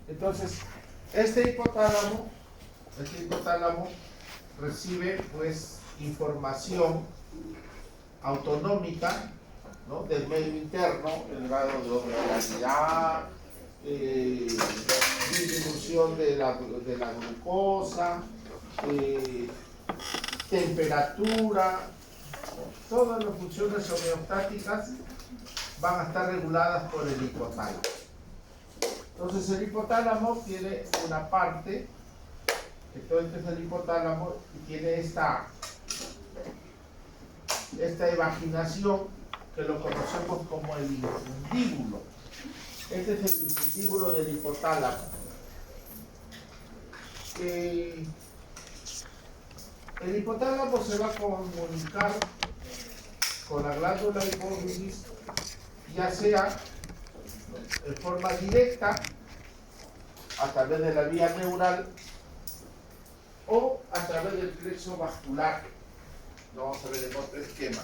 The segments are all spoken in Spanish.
Entonces, este hipotálamo recibe pues información autonómica, ¿no?, del medio interno, el grado de osmolaridad, disminución de la glucosa, temperatura, todas las funciones homeostáticas van a estar reguladas por el hipotálamo. Entonces el hipotálamo tiene una parte, entonces es el hipotálamo y tiene esta evaginación que lo conocemos como el infundíbulo. Este es el infundíbulo del hipotálamo. El hipotálamo se va a comunicar con la glándula hipófisis, ya sea en forma directa a través de la vía neural o a través del plexo vascular. Lo vamos a ver en otro esquema.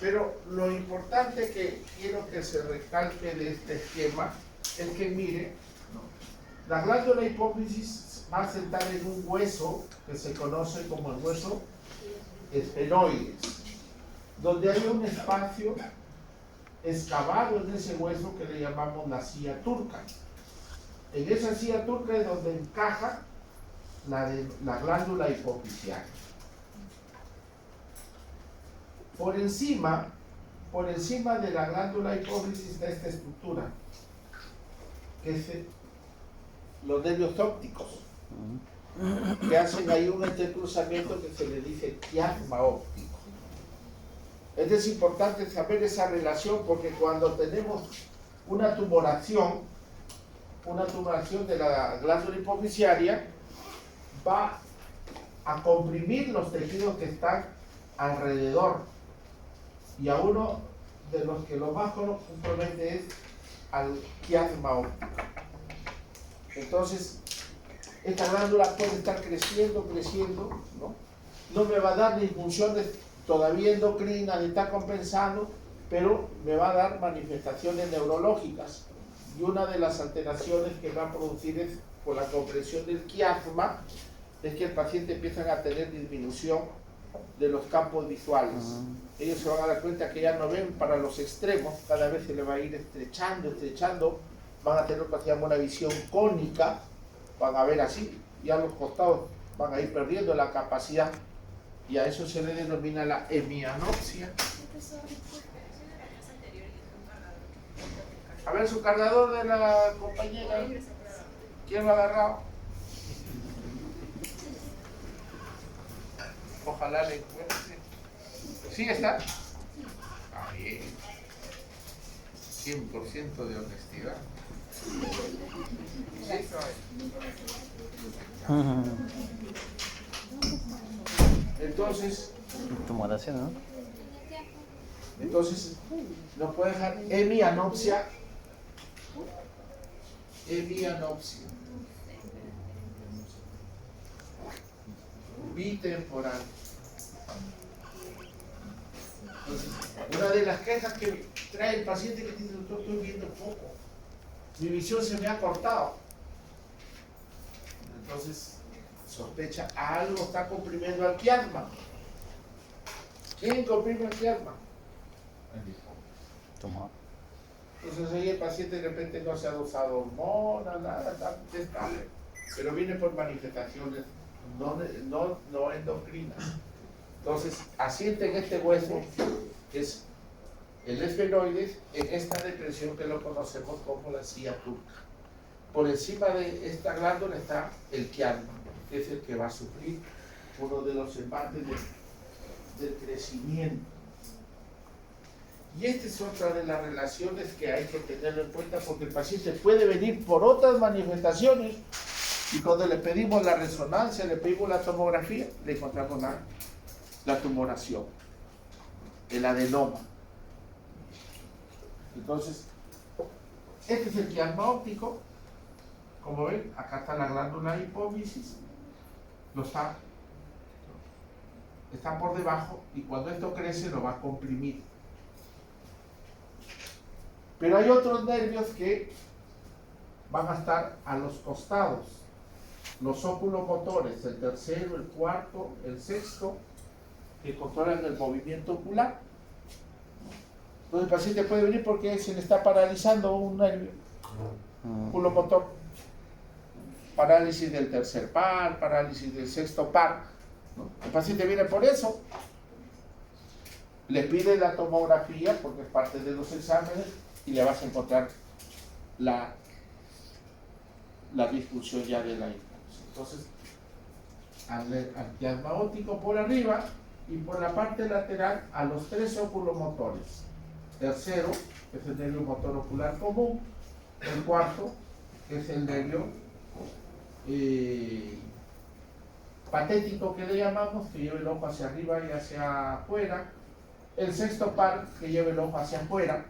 Pero lo importante que quiero que se recalque de este esquema es que mire, la glándula hipófisis va a sentar en un hueso que se conoce como el hueso esfenoides, donde hay un espacio excavado en ese hueso que le llamamos la silla turca. En esa silla turca es donde encaja la glándula hipofisial. Por encima de la glándula hipófisis está esta estructura, que es los nervios ópticos, que hacen ahí un entrecruzamiento que se le dice quiasma óptico. Es importante saber esa relación porque cuando tenemos una tumoración de la glándula hipofisiaria, va a comprimir los tejidos que están alrededor, y a uno de los que lo más compromete es al quiasma óptico. Entonces, esta glándula puede estar creciendo, no me va a dar ni funciones todavía endocrinas, ni está compensando, pero me va a dar manifestaciones neurológicas. Y una de las alteraciones que va a producir es, por la compresión del quiasma, es que el paciente empieza a tener disminución de los campos visuales. Ellos se van a dar cuenta que ya no ven para los extremos, cada vez se le va a ir estrechando, van a tener lo que se llama una visión cónica, van a ver así, y a los costados van a ir perdiendo la capacidad, y a eso se le denomina la hemianopsia. A ver, su cargador de la compañera, ¿quién lo ha agarrado? Ojalá le encuentre. ¿Sí está? Ah, bien. 100% de honestidad. ¿Sí? Entonces, tumoración, ¿no? Entonces, nos puede dejar hemianopsia. Bitemporal. Entonces, una de las quejas que trae el paciente que dice: doctor, estoy viendo poco, mi visión se me ha cortado. Entonces, sospecha, algo está comprimiendo al quiasma. ¿Quién comprime el quiasma? Tumor. Entonces ahí el paciente de repente no se ha dosado hormonas, nada, está estable, pero viene por manifestaciones no endocrinas. Entonces asiente en este hueso, que es el esfenoides, en esta depresión que lo conocemos como la silla turca. Por encima de esta glándula está el quiasma, que es el que va a sufrir uno de los embates del crecimiento. Y esta es otra de las relaciones que hay que tenerlo en cuenta, porque el paciente puede venir por otras manifestaciones, y cuando le pedimos la resonancia, le pedimos la tomografía, le encontramos la tumoración, el adenoma. Entonces, este es el quiasma óptico. Como ven, acá está la glándula hipófisis, está por debajo, y cuando esto crece lo va a comprimir. Pero hay otros nervios que van a estar a los costados. Los óculos motores, el tercero, el cuarto, el sexto, que controlan el movimiento ocular. Entonces el paciente puede venir porque se le está paralizando un nervio oculomotor. Parálisis del tercer par, parálisis del sexto par, ¿no? El paciente viene por eso. Le pide la tomografía porque es parte de los exámenes y le vas a encontrar la disfunción ya de la hipófisis. Entonces, antiasma óptico por arriba y por la parte lateral a los tres oculomotores. Tercero, que es el nervio motor ocular común. El cuarto, que es el nervio patético que le llamamos, que lleva el ojo hacia arriba y hacia afuera. El sexto par, que lleva el ojo hacia afuera.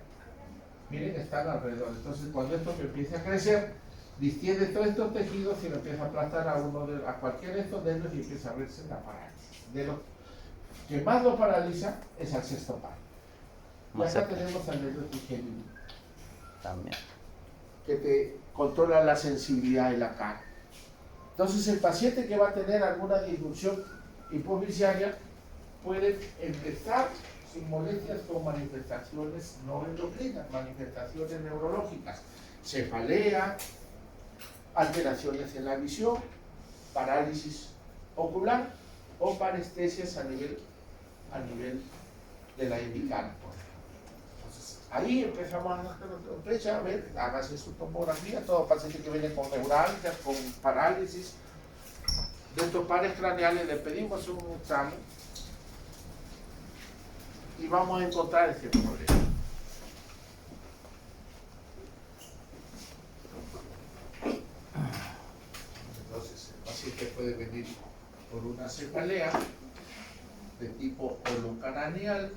Miren, están alrededor. Entonces, cuando esto empieza a crecer, distiende todos estos tejidos y lo empieza a aplastar a cualquiera de estos nervios y empieza a verse la parálisis. De lo que más lo paraliza es al sexto par. Y acá tenemos al nervio trigeminal también, que te controla la sensibilidad de la cara. Entonces, el paciente que va a tener alguna disfunción hipofisiaria puede empezar sin molestias con manifestaciones no endocrinas, manifestaciones neurológicas, cefalea, alteraciones en la visión, parálisis ocular o parestesias a nivel de la hemicara. Entonces, ahí empezamos a ver, hágase su tomografía, todo paciente que viene con neuralgias, con parálisis de estos pares craneales, le pedimos un examen y vamos a encontrar ese problema. Entonces, el paciente puede venir por una cefalea de tipo holocraneal,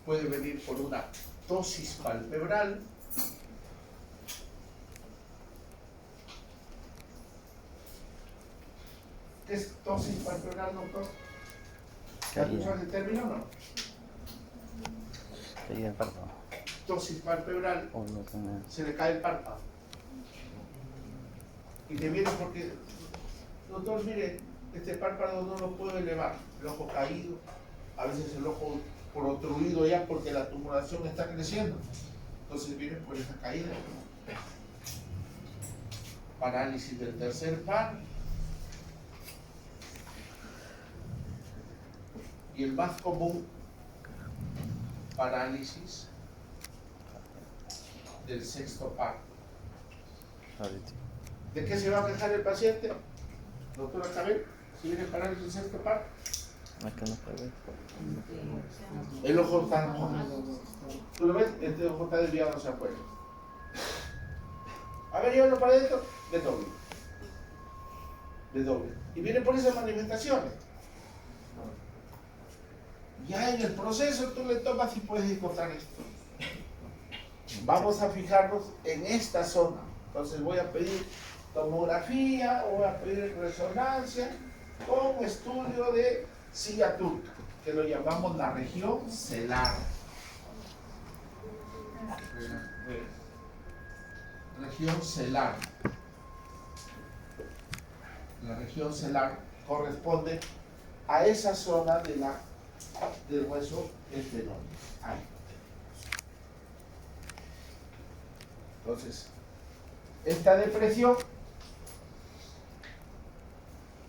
puede venir por una ptosis palpebral, ¿qué es ptosis palpebral, doctor? ¿Ya escuchas el término o no? sería el párpado. Ptosis palpebral, se le cae el párpado. Y te viene porque, doctor, mire, este párpado no lo puedo elevar, el ojo caído, a veces el ojo protruido ya porque la tumoración está creciendo. Entonces viene por esa caída. Parálisis del tercer par. Y el más común, parálisis del sexto par. ¿De qué se va a quejar el paciente? Doctora Cabel, si viene parálisis del sexto par. El ojo está rojo. ¿Tú lo ves? Este ojo está desviado hacia afuera. A ver, llévalo para adentro, de doble. De doble. Y viene por esas manifestaciones. Ya en el proceso tú le tomas y puedes encontrar esto. Vamos a fijarnos en esta zona. Entonces voy a pedir tomografía, voy a pedir resonancia con estudio de silla turca, que lo llamamos la región celar. Región celar. La región celar corresponde a esa zona del hueso esternón. Ahí. Entonces, esta depresión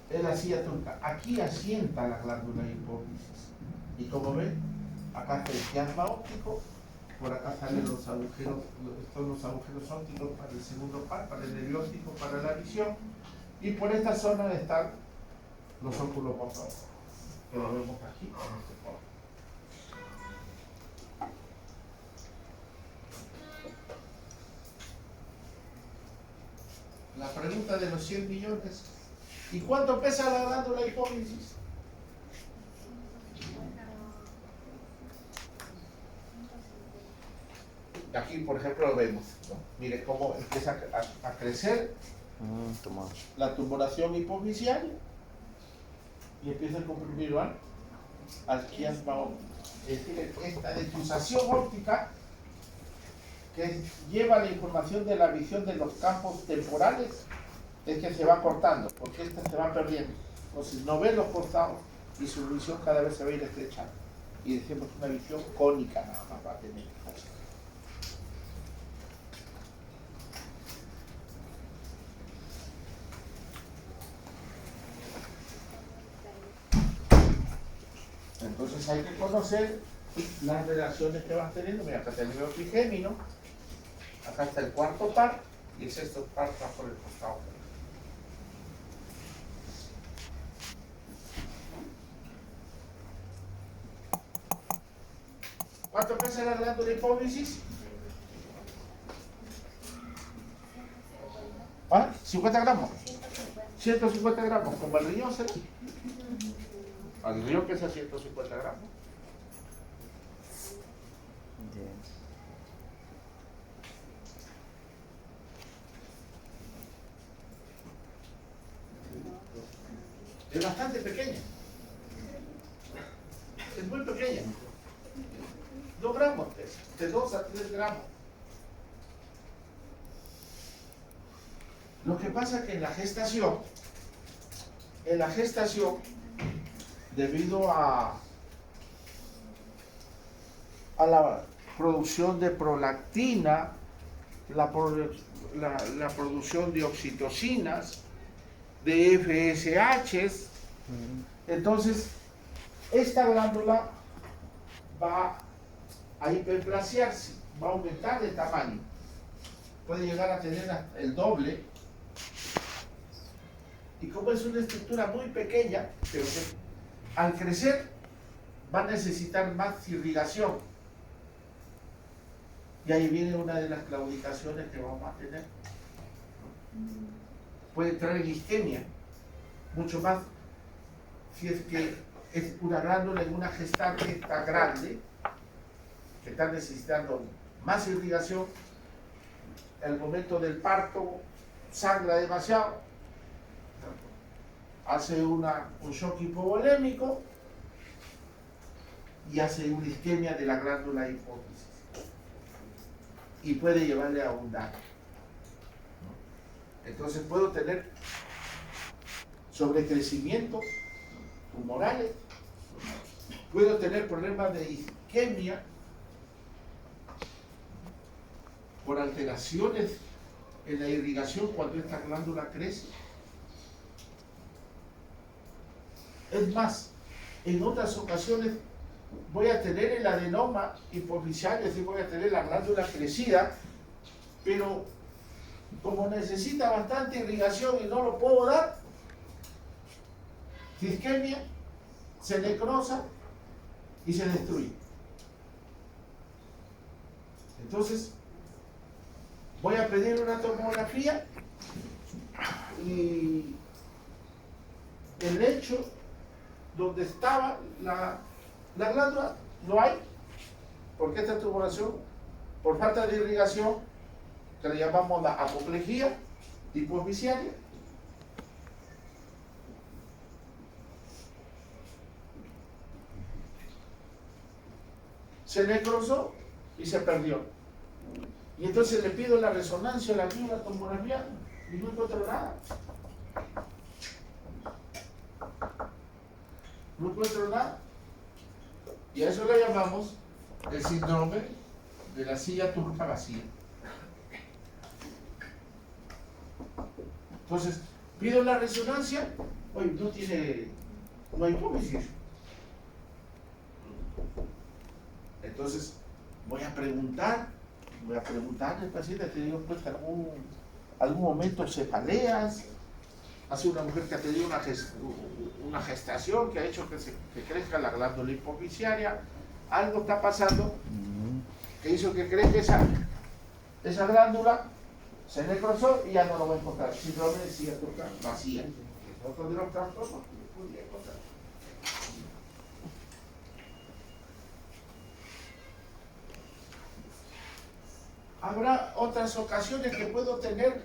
es la silla turca. Aquí asienta la glándula hipófisis. Y como ven, acá está el quiasma óptico, por acá salen los agujeros, estos los agujeros ópticos para el segundo par, para el nervio óptico, para la visión. Y por esta zona están los óculos motores, que lo vemos aquí en este fondo. La pregunta de los 100 millones. ¿Y cuánto pesa la glándula hipófisis? Aquí, por ejemplo, lo vemos, ¿no? Mire cómo empieza a crecer la tumoración hipofisial y empieza a comprimir al quiasma óptico. Es decir, esta defusación óptica, que que lleva la información de la visión de los campos temporales, es que se va cortando, porque esta se va perdiendo. Entonces no ve los costados y su visión cada vez se va a ir estrechando. Y decimos una visión cónica nada más va a tener. Entonces hay que conocer las relaciones que vas teniendo. Mira, acá está el nivel trigémino, acá está el cuarto par y el sexto par está por el costado. ¿Cuánto pesa la glándula hipófisis? ¿Ah? 50 gramos. 150 gramos, como el riñón será. El riñón pesa 150 gramos. Es bastante pequeña. Es muy pequeña. 2 gramos pesa, de 2 a 3 gramos. Lo que pasa es que en la gestación, debido a la producción de prolactina, la producción de oxitocinas, de FSHs, entonces esta glándula va a hiperplasiarse, va a aumentar de tamaño, puede llegar a tener el doble, y como es una estructura muy pequeña, pero que al crecer va a necesitar más irrigación, y ahí viene una de las claudicaciones que vamos a tener. Puede entrar en isquemia, mucho más si es que es una glándula en una gestante que está grande, que está necesitando más irrigación, el momento del parto sangra demasiado, hace un shock hipovolémico y hace una isquemia de la glándula hipófisis y puede llevarle a un daño. Entonces puedo tener sobrecrecimientos tumorales, puedo tener problemas de isquemia por alteraciones en la irrigación cuando esta glándula crece. Es más, en otras ocasiones voy a tener el adenoma hipofisial, es decir, voy a tener la glándula crecida, pero como necesita bastante irrigación y no lo puedo dar, isquemia, se necrosa y se destruye. Entonces, voy a pedir una tomografía y el lecho donde estaba la glándula no hay, porque esta tumoración, por falta de irrigación, que le llamamos la apoplejía hipofisiaria, se necrosó y se perdió. Y entonces le pido la resonancia, la tomografía y no encuentro nada. No encuentro nada. Y a eso le llamamos el síndrome de la silla turca vacía. Entonces, pido la resonancia, oye, no hay hipófisis. Entonces, voy a preguntarle al paciente, ¿ha tenido pues algún momento cefaleas? Hace una mujer que ha tenido una gestación que ha hecho que crezca la glándula hipofisiaria, algo está pasando que hizo que crezca esa glándula, se necrosó y ya no lo voy a encontrar. Síndrome de silla turca vacía. Es otro de los trastornos que podría encontrar. Habrá otras ocasiones que puedo tener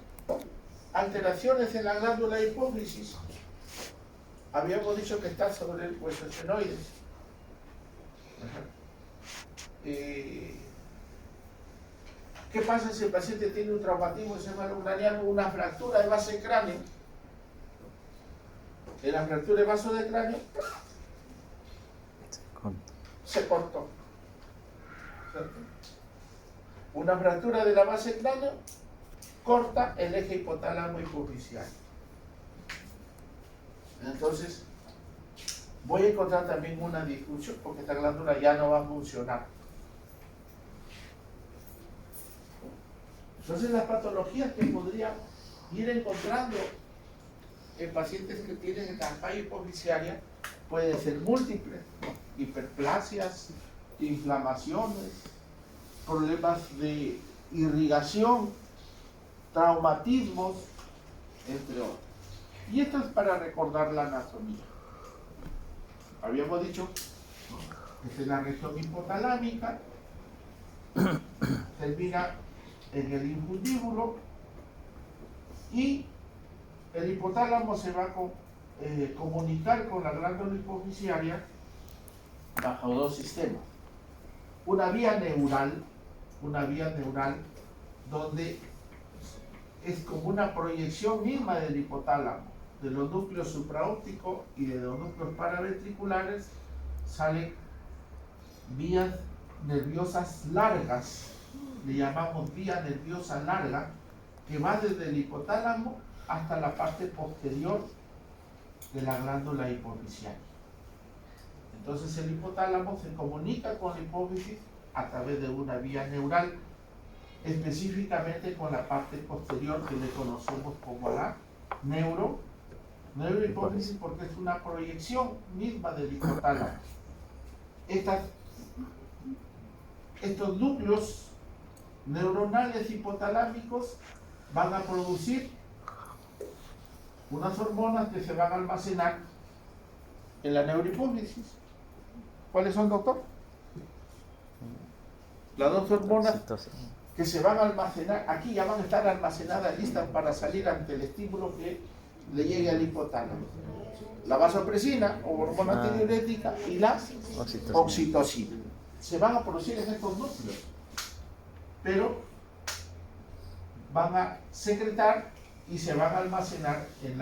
alteraciones en la glándula hipófisis. Habíamos dicho que está sobre el hueso esfenoides. ¿Qué ¿Qué pasa si el paciente tiene un traumatismo cefalocraneal, una fractura de base de cráneo? En la fractura de vaso de cráneo se cortó. ¿Cierto? Una fractura de la base de cráneo corta el eje hipotálamo hipofisiario. Entonces, voy a encontrar también una disfunción porque esta glándula ya no va a funcionar. Entonces, las patologías que podría ir encontrando en pacientes que tienen esta falla hipofisiaria pueden ser múltiples, ¿no? Hiperplasias, inflamaciones, problemas de irrigación, traumatismos, entre otros. Y esto es para recordar la anatomía. Habíamos dicho que es en la región hipotalámica, termina en el infundíbulo y el hipotálamo se va a comunicar con la glándula hipofisiaria bajo dos sistemas. Una vía neural donde es como una proyección misma del hipotálamo, de los núcleos supraópticos y de los núcleos paraventriculares salen vías nerviosas largas, le llamamos vía nerviosa larga, que va desde el hipotálamo hasta la parte posterior de la glándula hipofisiaria. Entonces el hipotálamo se comunica con la hipófisis a través de una vía neural, específicamente con la parte posterior que le conocemos como la neurohipófisis, porque es una proyección misma del hipotálamo. Estos núcleos neuronales hipotalámicos van a producir unas hormonas que se van a almacenar en la neurohipófisis. ¿Cuáles son, doctor? Las dos hormonas que se van a almacenar, aquí ya van a estar almacenadas, listas para salir ante el estímulo que le llegue al hipotálamo. La vasopresina o hormona antidiurética y la oxitocina. Se van a producir en estos núcleos, pero van a secretar y se van a almacenar en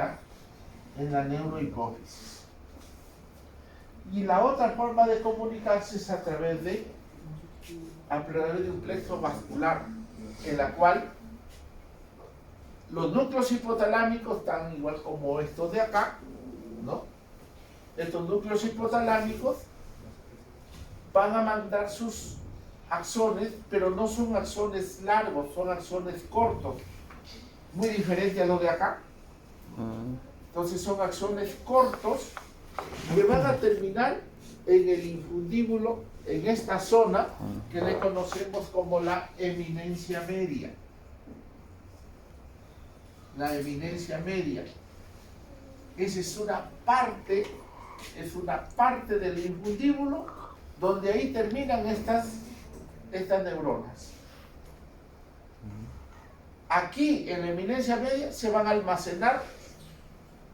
la neurohipófisis. Y la otra forma de comunicarse es a través de un plexo vascular, en la cual los núcleos hipotalámicos están igual como estos de acá, ¿no? Estos núcleos hipotalámicos van a mandar sus axones, pero no son axones largos, son axones cortos, muy diferente a los de acá. Entonces son axones cortos que van a terminar en el infundíbulo, en esta zona que le conocemos como la eminencia media. La eminencia media. Esa es una parte del infundíbulo donde ahí terminan estas neuronas. Aquí en la eminencia media se van a almacenar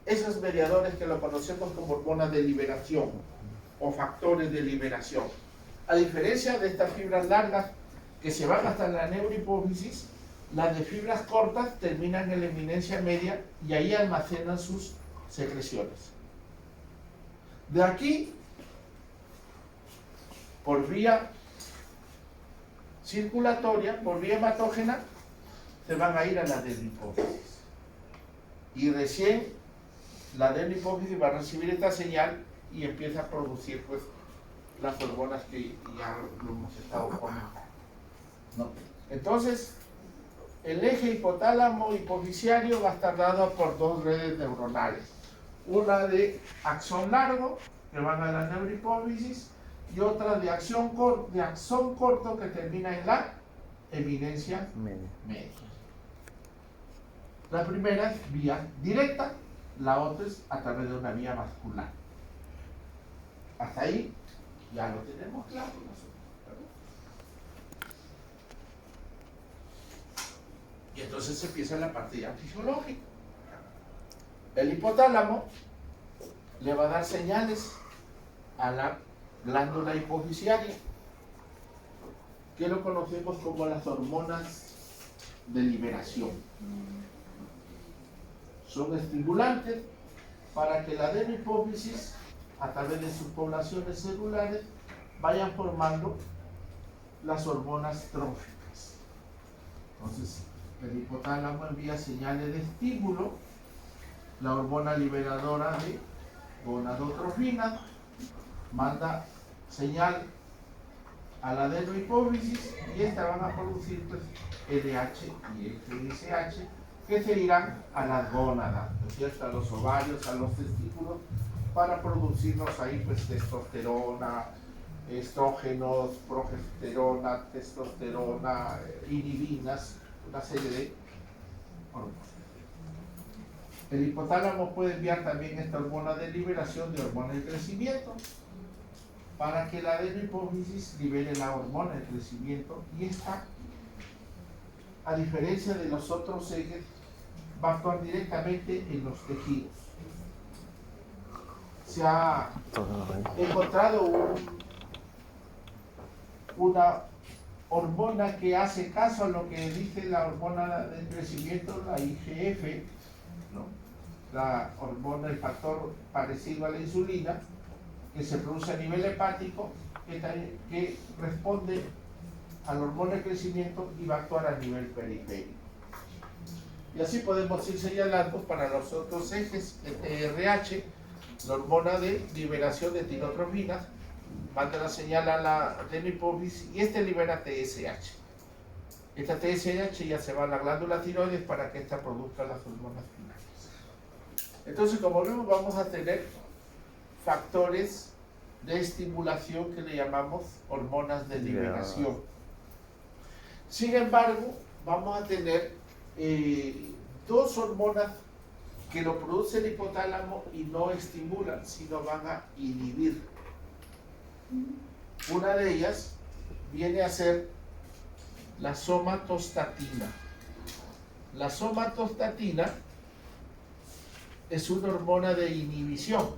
esos mediadores que lo conocemos como hormonas de liberación o factores de liberación. A diferencia de estas fibras largas que se van hasta la neurohipófisis, las de fibras cortas terminan en la eminencia media y ahí almacenan sus secreciones. De aquí, por vía circulatoria, por vía hematógena, se van a ir a la adenohipófisis. Y recién la adenohipófisis va a recibir esta señal y empieza a producir pues las hormonas que ya lo hemos estado comentando, ¿no? Entonces, el eje hipotálamo hipofisiario va a estar dado por dos redes neuronales. Una de axón largo, que van a la neurohipófisis, y otra de axón corto, que termina en la eminencia media. La primera es vía directa, la otra es a través de una vía vascular. Hasta ahí ya lo tenemos claro nosotros, ¿verdad? Y entonces empieza la parte ya fisiológica. El hipotálamo le va a dar señales a la glándula hipofisiaria, que lo conocemos como las hormonas de liberación. Son estimulantes para que la adenohipófisis, a través de sus poblaciones celulares, vayan formando las hormonas tróficas. Entonces, el hipotálamo envía señales de estímulo, la hormona liberadora de gonadotrofina manda señal a la adenohipófisis y esta van a producir pues, LH y FSH que se irán a las gónadas, ¿no es cierto? A los ovarios, a los testículos, para producirnos ahí pues testosterona, estrógenos, progesterona, testosterona, inhibinas, una serie de hormonas. El hipotálamo puede enviar también esta hormona de liberación de hormona de crecimiento para que la adenohipófisis libere la hormona de crecimiento y esta, a diferencia de los otros ejes, va a actuar directamente en los tejidos. Se ha encontrado una hormona que hace caso a lo que dice la hormona de crecimiento, la IGF, ¿no? La hormona, el factor parecido a la insulina, que se produce a nivel hepático, que responde a la hormona de crecimiento y va a actuar a nivel periférico. Y así podemos ir señalando para los otros ejes, el TRH, la hormona de liberación de tirotrofinas, manda la señal a la adenohipófisis y este libera TSH. Esta TSH ya se va a la glándula tiroides para que ésta produzca las hormonas finales. Entonces, como vemos, vamos a tener factores de estimulación que le llamamos hormonas de liberación. Sin embargo, vamos a tener dos hormonas que lo produce el hipotálamo y no estimulan, sino van a inhibir. Una de ellas viene a ser la somatostatina. La somatostatina es una hormona de inhibición.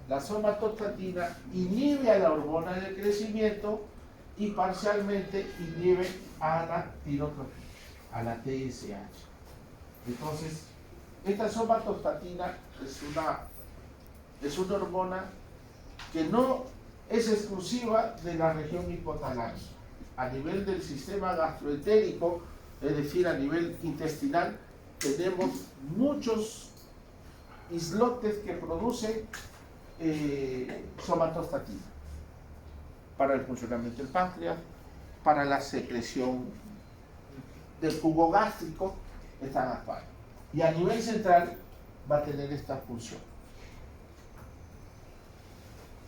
La somatostatina inhibe a la hormona de crecimiento y parcialmente inhibe a la tirotrofina, a la TSH. Entonces, esta somatostatina es una hormona que no es exclusiva de la región hipotalámica. A nivel del sistema gastroentérico, es decir, a nivel intestinal, tenemos muchos islotes que producen somatostatina para el funcionamiento del páncreas, para la secreción del jugo gástrico, están actuando. Y a nivel central va a tener esta función.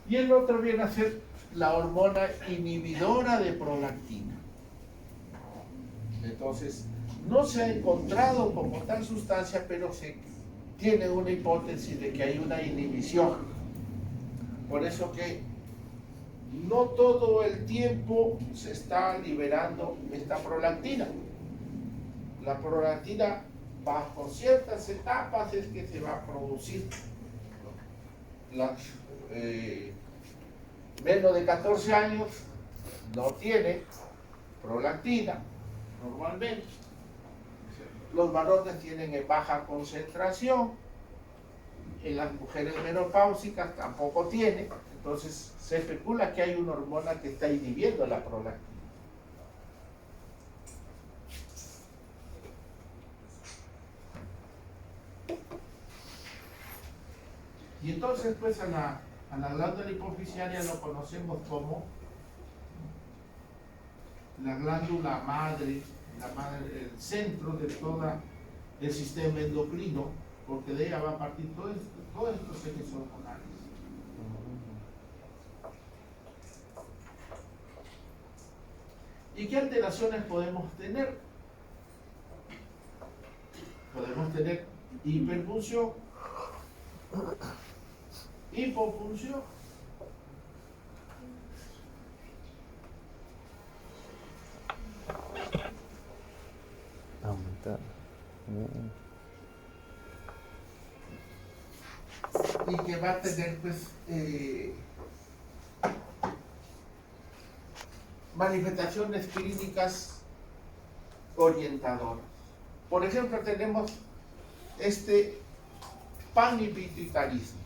Y el otro viene a ser la hormona inhibidora de prolactina. Entonces, no se ha encontrado como tal sustancia, pero se tiene una hipótesis de que hay una inhibición. Por eso que no todo el tiempo se está liberando esta prolactina. La prolactina, bajo ciertas etapas, es que se va a producir. Menos de 14 años no tiene prolactina normalmente. Los varones tienen en baja concentración, en las mujeres menopáusicas tampoco tiene, entonces se especula que hay una hormona que está inhibiendo la prolactina. Y entonces pues a la glándula hipofisiaria lo conocemos como la glándula madre, el centro de todo el sistema endocrino, porque de ella va a partir todos estos ejes hormonales. ¿Y qué alteraciones podemos tener? Podemos tener hiperfunción, hipofunción, aumentar. Y que va a tener pues manifestaciones clínicas orientadoras. Por ejemplo, tenemos este panhipituitarismo.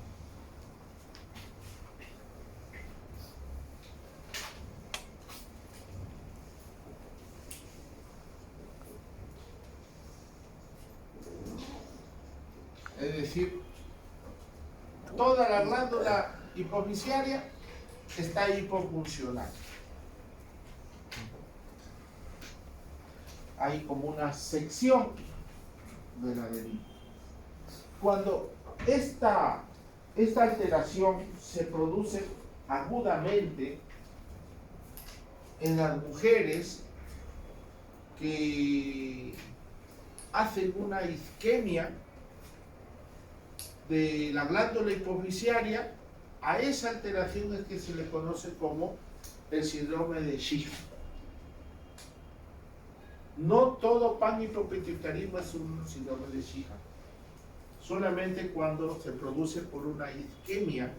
Es decir, toda la glándula hipofisiaria está hipofuncional. Hay como una sección de la deriva. Cuando esta alteración se produce agudamente en las mujeres que hacen una isquemia de la glándula hipofisiaria, a esa alteración es que se le conoce como el síndrome de Shiga. No todo panhipopituitarismo es un síndrome de Shiga, solamente cuando se produce por una isquemia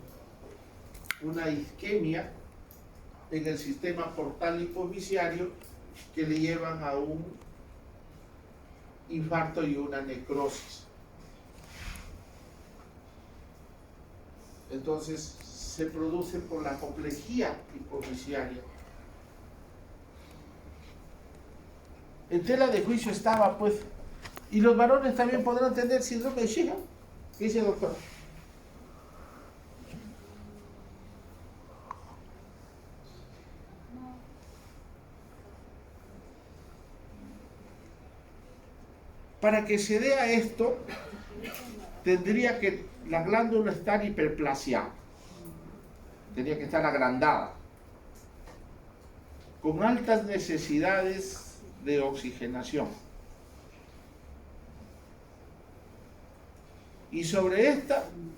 en el sistema portal hipofisiario que le llevan a un infarto y una necrosis. Entonces se produce por la apoplejía hipofisiaria. En tela de juicio estaba, pues, y los varones también podrán tener síndrome de Shiga. ¿Qué dice el doctor? Para que se dé a esto, tendría que la glándula estar hiperplasiada, tendría que estar agrandada, con altas necesidades de oxigenación. Y sobre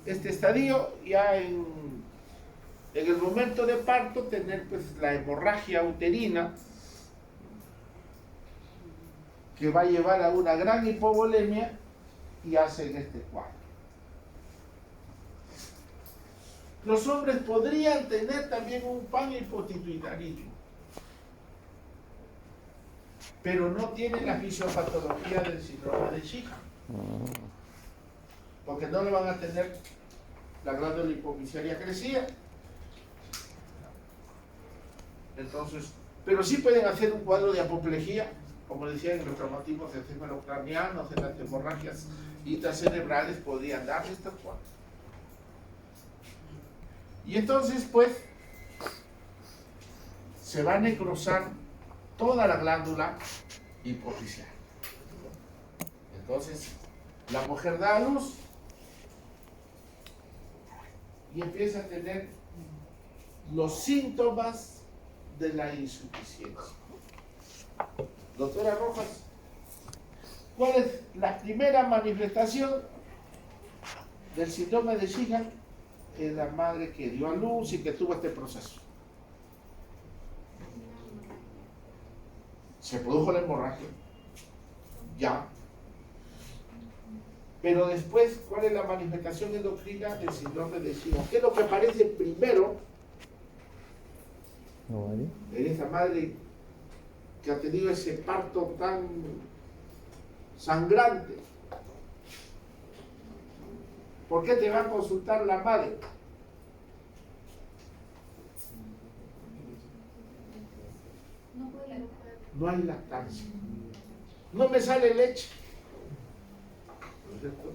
este estadio, ya en el momento de parto, tener pues la hemorragia uterina, que va a llevar a una gran hipovolemia y hacen este cuadro. Los hombres podrían tener también un panhipopituitarismo, pero no tienen la fisiopatología del síndrome de Shiga, porque no le van a tener la glándula hipofisiaria crecida. Entonces, pero sí pueden hacer un cuadro de apoplejía, como decía, en los traumatismos encefalocranianos, en las hemorragias intracerebrales podrían darse estos cuadros. Y entonces, pues, se va a necrosar toda la glándula hipofisial. Entonces, la mujer da a luz y empieza a tener los síntomas de la insuficiencia. Doctora Rojas, ¿cuál es la primera manifestación del síndrome de Shiga? Es la madre que dio a luz y que tuvo este proceso. Se produjo la hemorragia, ya. Pero después, ¿cuál es la manifestación endocrina del síndrome de Shiga? ¿Qué es lo que aparece primero en esta madre que ha tenido ese parto tan sangrante? ¿Por qué te va a consultar la madre? No hay lactancia. No me sale leche. ¿No es cierto?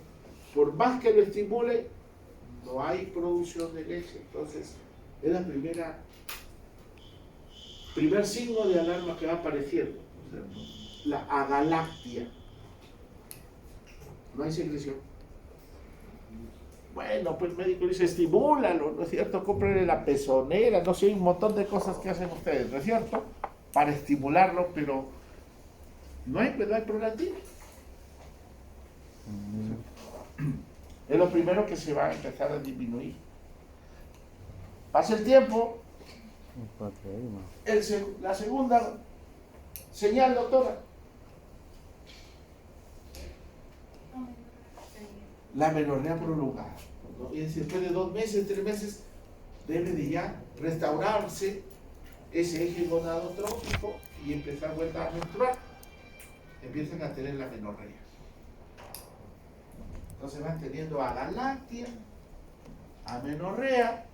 Por más que lo estimule, no hay producción de leche. Entonces, es la primer signo de alarma que va apareciendo, ¿no es cierto? La agalactia. No hay secreción. Bueno, pues el médico dice, estimúlalo, ¿no es cierto? Cómprenle la pezonera, no sé, hay un montón de cosas que hacen ustedes, ¿no es cierto? Para estimularlo, pero no hay prolactina. Es lo primero que se va a empezar a disminuir. Pasa el tiempo. La segunda señal, doctora. La amenorrea prolongada, ¿no? Y después de 2 meses, 3 meses, debe de ya restaurarse ese eje gonadotrófico y empezar vuelta a menstruar. empiezan a tener la menorrea. Entonces van teniendo a la láctea, amenorrea.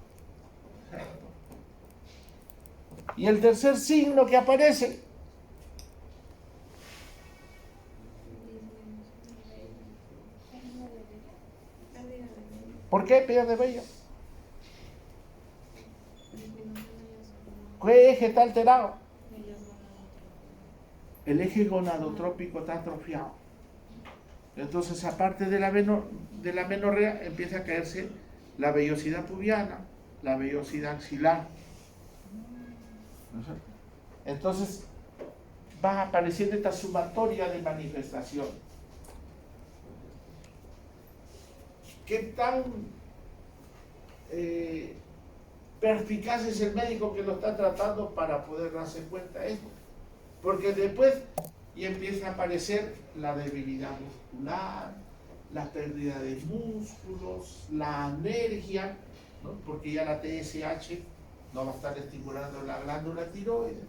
Y el tercer signo que aparece, ¿por qué pierde vello? ¿Qué eje está alterado? El eje gonadotrópico está atrofiado. Entonces, aparte de la menorrea, empieza a caerse la vellosidad pubiana, la vellosidad axilar. Entonces, va apareciendo esta sumatoria de manifestación. ¿Qué tan perspicaz es el médico que lo está tratando para poder darse cuenta de esto? Porque después ya empieza a aparecer la debilidad muscular, la pérdida de músculos, la anergia, ¿no? Porque ya la TSH no va a estar estimulando la glándula tiroides,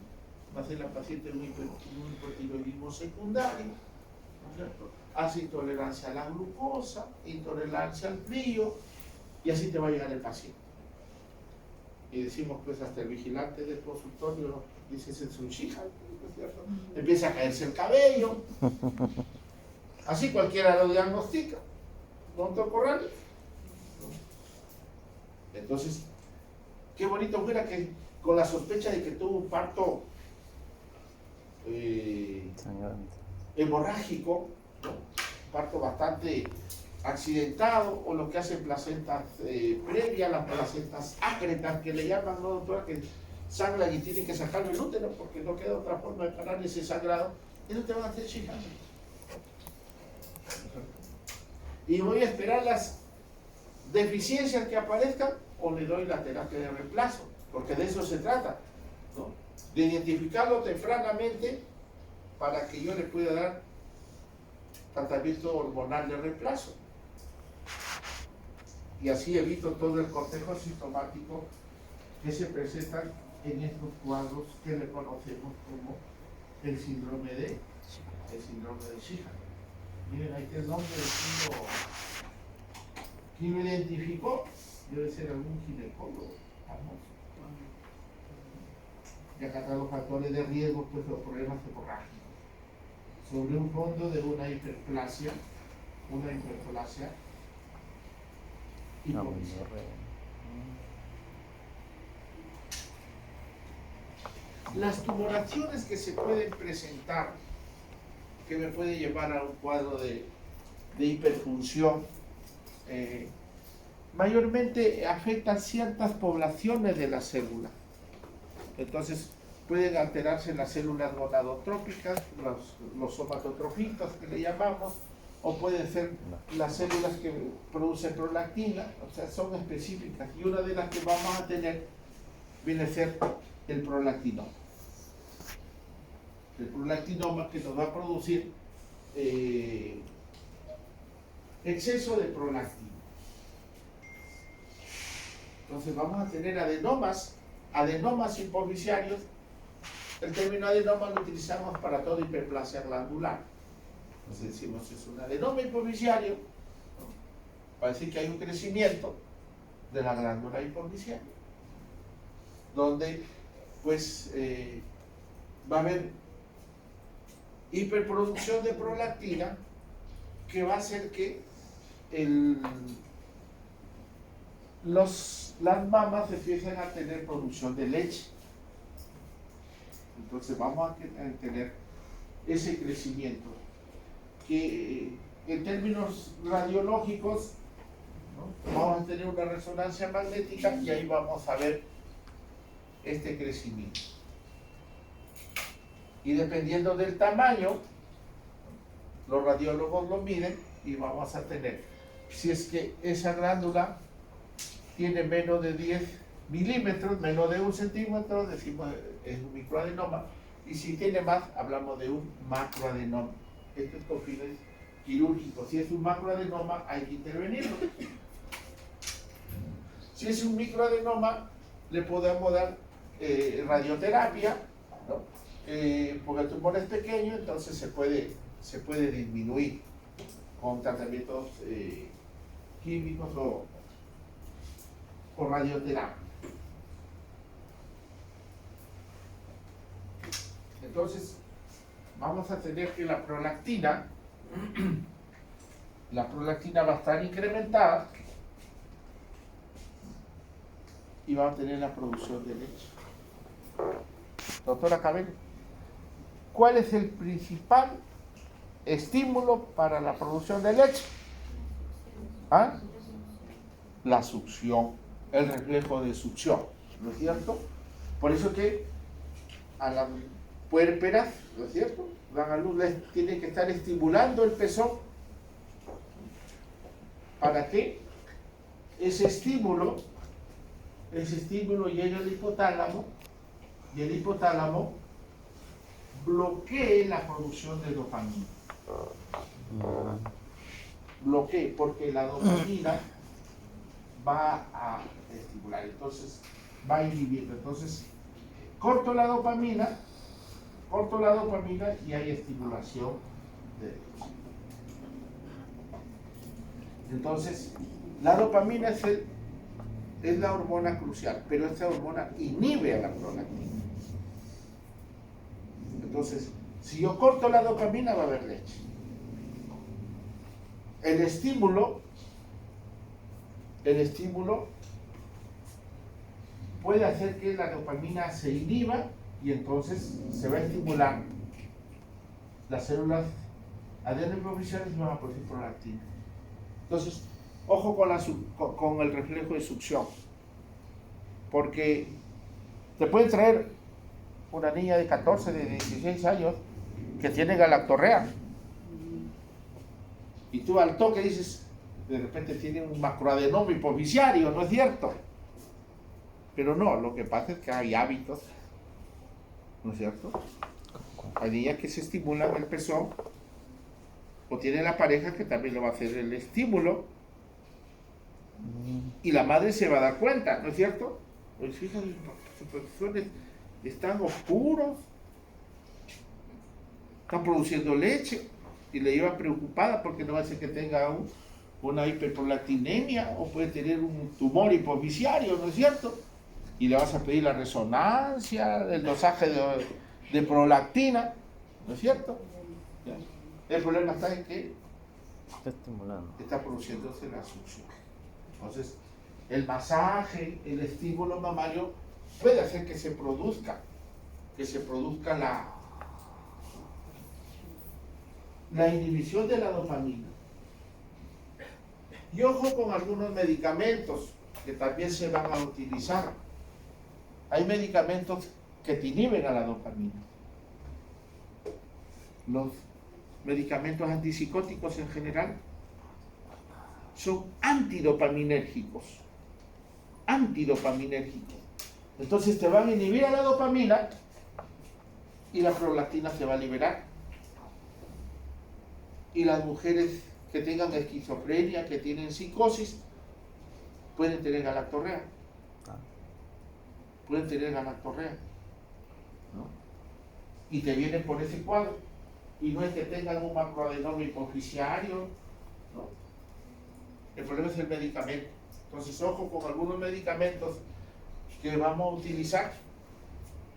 va a ser la paciente un hipotiroidismo secundario, ¿no es cierto? Hace intolerancia a la glucosa, intolerancia al frío, y así te va a llegar el paciente. Y decimos, pues, hasta el vigilante del consultorio dice, ese es un shija, ¿no es cierto? Empieza a caerse el cabello. Así cualquiera lo diagnostica. ¿Doctor Corrales? Entonces, qué bonito fuera que con la sospecha de que tuvo un parto hemorrágico, ¿no? Un parto bastante accidentado, o lo que hacen placentas previas, las placentas ácretas que le llaman, ¿no, doctora? Que sangran y tienen que sacarlo el útero porque no queda otra forma de parar ese sangrado, y no te van a hacer chicas. Y voy a esperar las deficiencias que aparezcan, o le doy la terapia de reemplazo, porque de eso se trata, ¿no? De identificarlo tempranamente para que yo le pueda dar tratamiento hormonal de reemplazo. Y así evito todo el cortejo sintomático que se presentan en estos cuadros que le conocemos como el síndrome de Shija. Miren, ahí está el nombre del signo. ¿Quién lo identificó? Debe ser algún ginecólogo famoso. Y acá están los factores de riesgo, pues los problemas hemorrágicos. Sobre un fondo de una hiperplasia hipovisceral. Las tumoraciones que se pueden presentar, que me puede llevar a un cuadro de hiperfunción, mayormente afectan ciertas poblaciones de la célula. Entonces pueden alterarse las células gonadotrópicas, los somatotrofitos que le llamamos, o pueden ser las células que producen prolactina, o sea, son específicas, y una de las que vamos a tener viene a ser el prolactinoma. El prolactinoma que nos va a producir exceso de prolactina. Entonces vamos a tener adenomas hipoviciarios. El término adenoma lo utilizamos para toda hiperplasia glandular. Entonces decimos, es un adenoma hipoviciario, ¿no? Para decir que hay un crecimiento de la glándula hipoviciaria, donde pues va a haber hiperproducción de prolactina, que va a hacer que las mamas empiecen a tener producción de leche. Entonces vamos a tener ese crecimiento que en términos radiológicos, ¿no? Vamos a tener una resonancia magnética y ahí vamos a ver este crecimiento. Y dependiendo del tamaño, los radiólogos lo miden y vamos a tener, si es que esa glándula tiene menos de 10 milímetros, menos de 1 centímetro, decimos es un microadenoma, y si tiene más, hablamos de un macroadenoma. Esto es con fines quirúrgicos. Si es un macroadenoma, hay que intervenirlo. Si es un microadenoma, le podemos dar radioterapia, ¿no? Porque el tumor es pequeño, entonces se puede se puede disminuir con tratamientos químicos o radioterapia. Entonces, vamos a tener que la prolactina va a estar incrementada y va a tener la producción de leche. Doctora Cabello, ¿cuál es el principal estímulo para la producción de leche? ¿Ah? La succión, el reflejo de succión, ¿no es cierto? Por eso que a las puérperas, ¿no es cierto?, dan a luz, les tiene que estar estimulando el pezón para que ese estímulo llegue al hipotálamo y el hipotálamo bloquee la producción de dopamina. Bloquee, porque la dopamina va a estimular, entonces va inhibiendo. Entonces, corto la dopamina y hay estimulación de leche. Entonces, la dopamina es la hormona crucial, pero esta hormona inhibe a la prolactina. Entonces, si yo corto la dopamina, va a haber leche. El estímulo puede hacer que la dopamina se inhiba y entonces se va a estimular las células adenohipoficiales y van a producir prolactina. Entonces, ojo con el reflejo de succión, porque te pueden traer una niña de 14, de 16 años que tiene galactorrea y tú al toque dices, de repente tiene un macroadenoma hipoficiario, ¿no es cierto? Pero no, lo que pasa es que hay hábitos, ¿no es cierto? Hay niñas que se estimulan el pezón o tiene la pareja que también le va a hacer el estímulo y la madre se va a dar cuenta, ¿no es cierto? Pues fíjate, sus pezones están oscuros, están produciendo leche y le lleva preocupada porque no va a ser que tenga una hiperprolactinemia o puede tener un tumor hipoficiario, ¿no es cierto? Y le vas a pedir la resonancia, el dosaje de prolactina, ¿no es cierto? ¿Ya? El problema está en que está produciéndose la succión. Entonces, el masaje, el estímulo mamario puede hacer que se produzca la inhibición de la dopamina. Y ojo con algunos medicamentos que también se van a utilizar. Hay medicamentos que te inhiben a la dopamina. Los medicamentos antipsicóticos en general son antidopaminérgicos. Entonces te van a inhibir a la dopamina y la prolactina se va a liberar. Y las mujeres que tengan esquizofrenia, que tienen psicosis, pueden tener galactorrea. ¿No? Y te vienen por ese cuadro. Y no es que tengan un macroadenoma hipoficiario, ¿no? El problema es el medicamento. Entonces, ojo con algunos medicamentos que vamos a utilizar.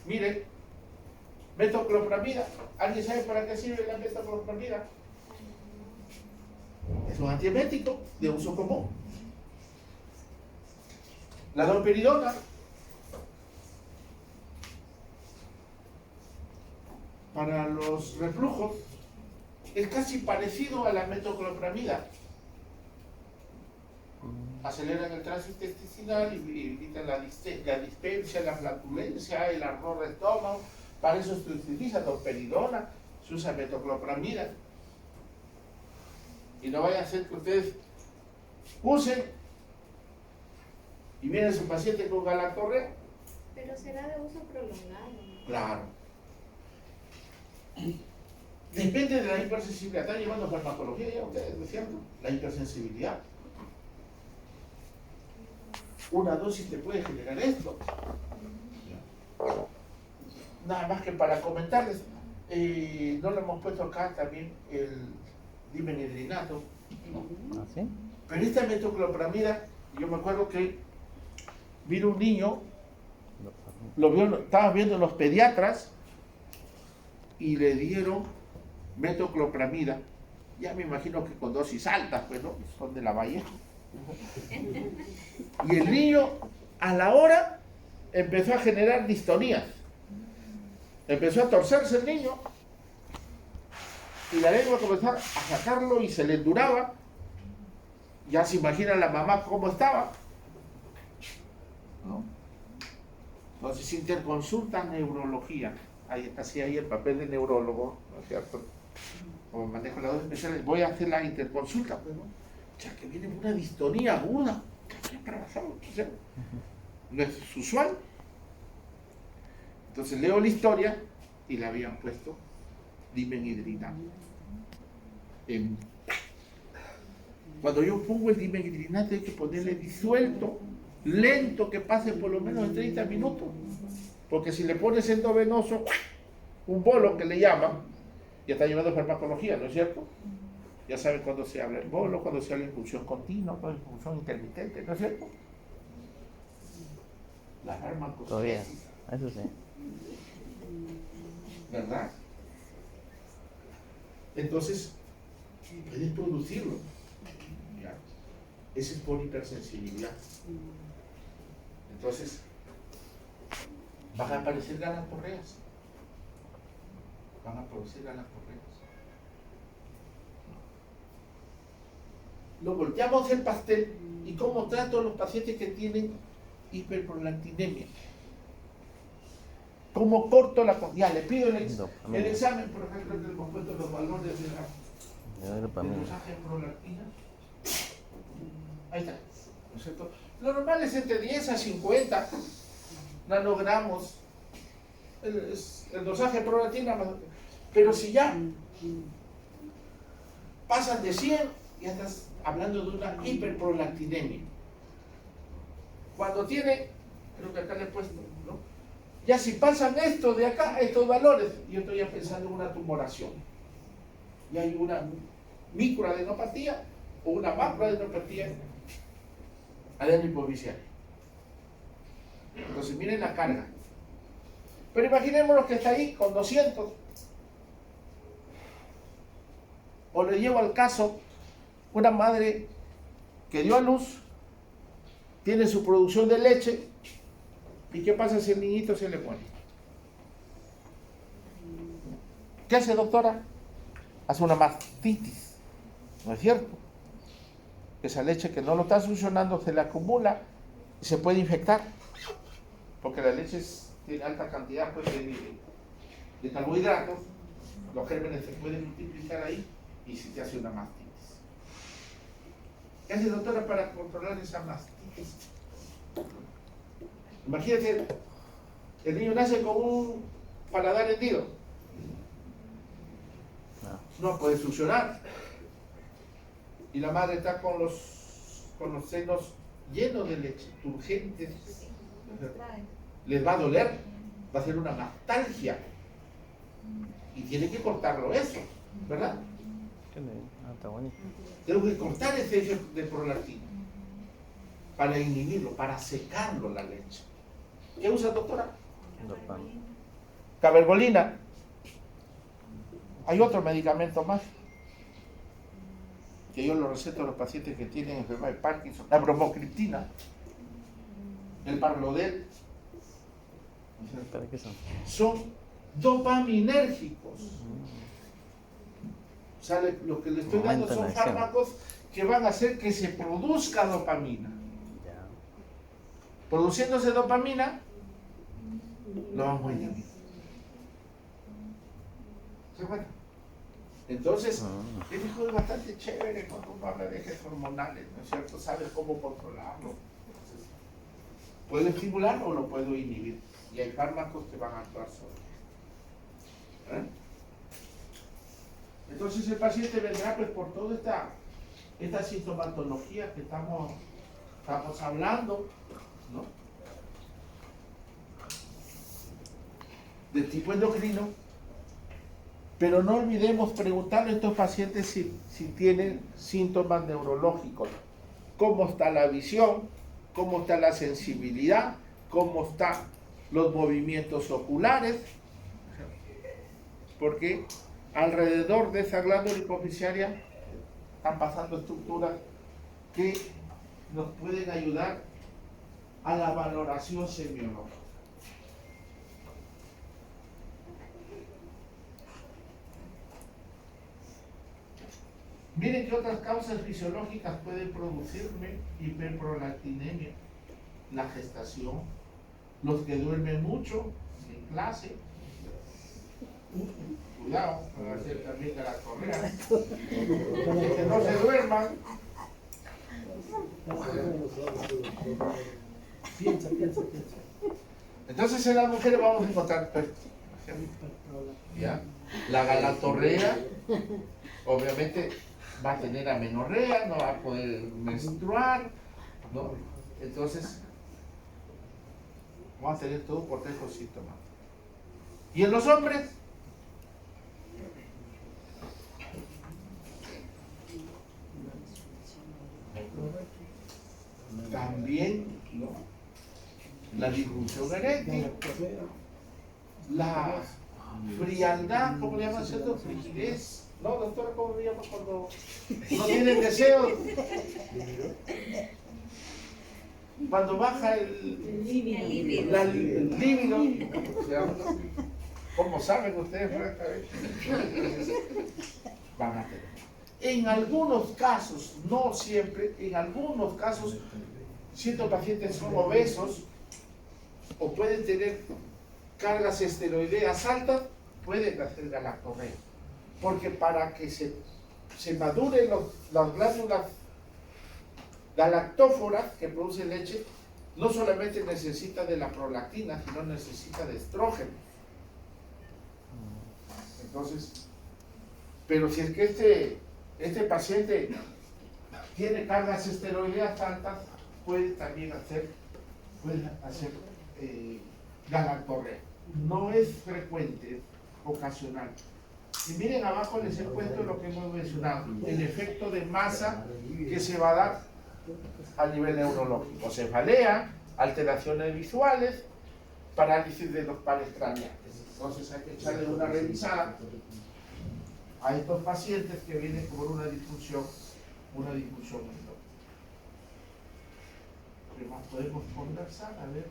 Miren, metoclopramida. ¿Alguien sabe para qué sirve la metoclopramida? Es un antiemético de uso común. La domperidona para los reflujos es casi parecido a la metoclopramida. Aceleran el tránsito intestinal y evitan la dispepsia, la flatulencia, el ardor de estómago. Para eso se utiliza domperidona, se usa metoclopramida. Y no vaya a ser que ustedes usen y viene su paciente con galactorrea. Pero será de uso prolongado, ¿no? Claro. Depende de la hipersensibilidad. Están llevando farmacología ya ustedes, ¿no es cierto? La hipersensibilidad. Una dosis te puede generar esto. Nada más que para comentarles, No lo hemos puesto acá también el dimenhidrinato, ¿no? ¿Ah, sí? Pero esta metoclopramida, yo me acuerdo que vino un niño, estaban viendo los pediatras y le dieron metoclopramida. Ya me imagino que con dosis altas, pues, ¿no? Son de la Vallejo. Y el niño, a la hora, empezó a generar distonías. Empezó a torcerse el niño y la lengua comenzó a sacarlo y se le enduraba. Ya se imagina la mamá cómo estaba, ¿no? Entonces, interconsulta neurología. Ahí, así ahí el papel de neurólogo, ¿no es cierto? Como manejo las dos especiales, voy a hacer la interconsulta, pues, ¿no? O sea, que viene una distonía aguda. O sea, no es usual. Entonces leo la historia y le habían puesto dimenhidrinato. Cuando yo pongo el dimenhidrinato hay que ponerle disuelto, lento, que pase por lo menos en 30 minutos. Porque si le pones endovenoso, un bolo que le llaman, ya está llevando farmacología, ¿no es cierto? Ya saben cuando se habla el bolo, cuando se habla de infusión continua, cuando infusión intermitente, ¿no es cierto? La farmacología. Todavía, eso sí. ¿Verdad? Entonces, puedes producirlo. ¿Ya? Ese es por hipersensibilidad. Entonces, van a aparecer galatorreas. Van a producir galatorreas. Lo volteamos el pastel y cómo trato a los pacientes que tienen hiperprolactinemia. ¿Cómo corto la... Ya, le pido el examen, por ejemplo, que hemos puesto los valores de la dosaje de prolactina. Ahí está, ¿no es cierto? Lo normal es entre 10 a 50 nanogramos el dosaje de prolactina, pero si ya pasan de 100, ya estás hablando de una hiperprolactinemia. Cuando tiene, creo que acá le he puesto, ¿no? Ya si pasan esto de acá, estos valores, yo estoy ya pensando en una tumoración. Y hay una microadenopatía o una macroadenopatía adenohipovicial. Entonces miren la carga. Pero imaginémonos que está ahí con 200. O le llevo al caso una madre que dio a luz, tiene su producción de leche, ¿y qué pasa si el niñito se le muere? ¿Qué hace, doctora? Hace una mastitis, ¿no es cierto? Esa leche que no lo está succionando se le acumula y se puede infectar, porque la leche tiene alta cantidad, pues, de carbohidratos, los gérmenes se pueden multiplicar ahí y se te hace una mastitis. ¿Qué hace, doctora, para controlar esa mastitis? Imagínate, el niño nace con un paladar hendido. No puede succionar. Y la madre está con los senos llenos de leche, turgentes. Les va a doler, va a ser una mastalgia. Y tiene que cortarlo eso, ¿verdad? Está bonito. Tengo que cortar ese eje de prolactina para inhibirlo, para secarlo la leche. ¿Qué usa, doctora? Cabergolina. Hay otro medicamento más que yo lo receto a los pacientes que tienen enfermedad de Parkinson, la bromocriptina, el Parlodel. ¿Para qué son? Son dopaminérgicos. O sea, lo que le estoy dando Aumentan son la acción. fármacos que van a hacer que se produzca dopamina. Ya. Produciéndose dopamina, lo vamos a inhibir. ¿Se cuenta? Entonces, el hijo es bastante chévere cuando uno habla de ejes hormonales, ¿no es cierto? Sabes cómo controlarlo. Entonces, puedo estimularlo o lo puedo inhibir. Y hay fármacos que van a actuar sobre. Entonces el paciente vendrá pues por toda esta sintomatología que estamos hablando, ¿no? De tipo endocrino, Pero no olvidemos preguntarle a estos pacientes si tienen síntomas neurológicos. ¿Cómo está la visión? ¿Cómo está la sensibilidad? ¿Cómo están los movimientos oculares? Porque alrededor de esa glándula hipofisiaria están pasando estructuras que nos pueden ayudar a la valoración semiológica. Miren qué otras causas fisiológicas pueden producirme hiperprolactinemia. La gestación, los que duermen mucho en clase, cuidado, van a hacer también de la correa, los que no se duerman. Piensa. Entonces en las mujeres vamos a encontrar ¿ya? La galatorrea, obviamente va a tener amenorrea, no va a poder menstruar, ¿no? Entonces vamos a tener todo un cortejo de síntomas. ¿Y en los hombres? También, ¿no? La disfunción eréctil, la frialdad, ¿cómo le llaman cierto? Frigidez. No, doctora, ¿cómo le llaman cuando no tienen deseo? Cuando baja el líbido. ¿Cómo saben ustedes, francamente? Van a tener. En algunos casos, no siempre, en algunos casos, ciertos pacientes son obesos o pueden tener cargas esteroideas altas, pueden hacer galactorrea. Porque para que se maduren las glándulas galactóforas que producen leche, no solamente necesita de la prolactina, sino necesita de estrógeno. Entonces, pero si es que este paciente tiene cargas esteroideas altas, puede también hacer galactorrea. No es frecuente, es ocasional. Y miren, abajo les he puesto lo que hemos mencionado, el efecto de masa que se va a dar a nivel neurológico. Cefalea, alteraciones visuales, parálisis de los pares craneales. Entonces hay que echarle una revisada a estos pacientes que vienen por una disfunción mental. ¿Qué más podemos conversar? A ver.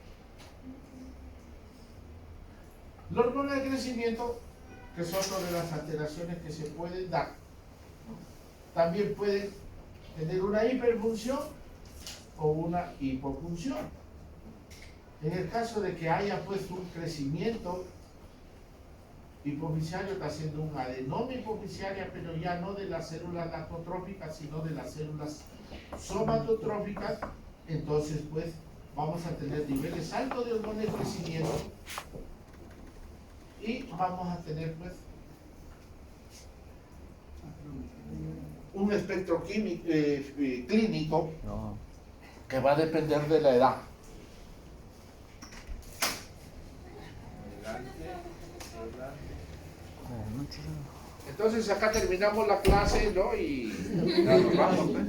La hormona de crecimiento, que son otra de las alteraciones que se pueden dar, ¿no? También pueden tener una hiperfunción o una hipofunción. En el caso de que haya pues un crecimiento hipofisiario, está haciendo un adenoma hipofisiaria, pero ya no de las células lactotróficas, sino de las células somatotróficas, entonces pues vamos a tener niveles altos de hormona de crecimiento y vamos a tener pues un espectro clínico que va a depender de la edad. Entonces acá terminamos la clase, ¿no? Y ya nos vamos, ¿no?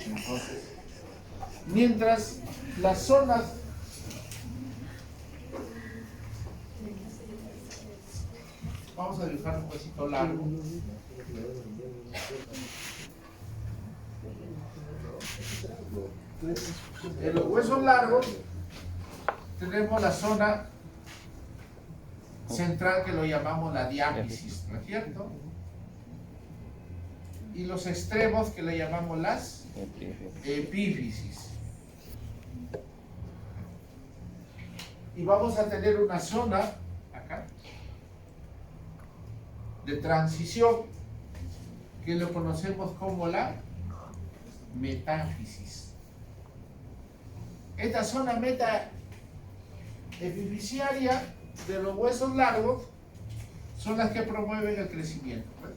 Entonces, mientras las zonas vamos a dibujar un huesito largo. En los huesos largos tenemos la zona central que lo llamamos la diáfisis, ¿no es cierto? Y los extremos que le llamamos las epífisis. Y vamos a tener una zona acá de transición que lo conocemos como la metáfisis. Esta zona metaepifisiaria de los huesos largos son las que promueven el crecimiento, ¿pues?,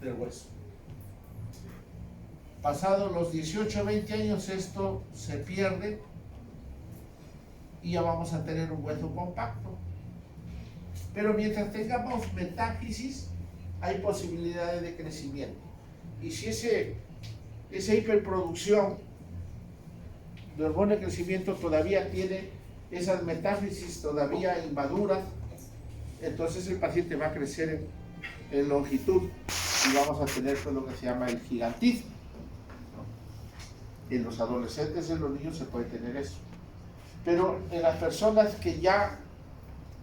del hueso. Pasados los 18 o 20 años esto se pierde y ya vamos a tener un hueso compacto. Pero mientras tengamos metáfisis, hay posibilidades de crecimiento. Y si esa hiperproducción de hormona de crecimiento todavía tiene esas metáfisis todavía inmaduras, entonces el paciente va a crecer en longitud y vamos a tener pues, lo que se llama el gigantismo. En los adolescentes, en los niños se puede tener eso. Pero en las personas que ya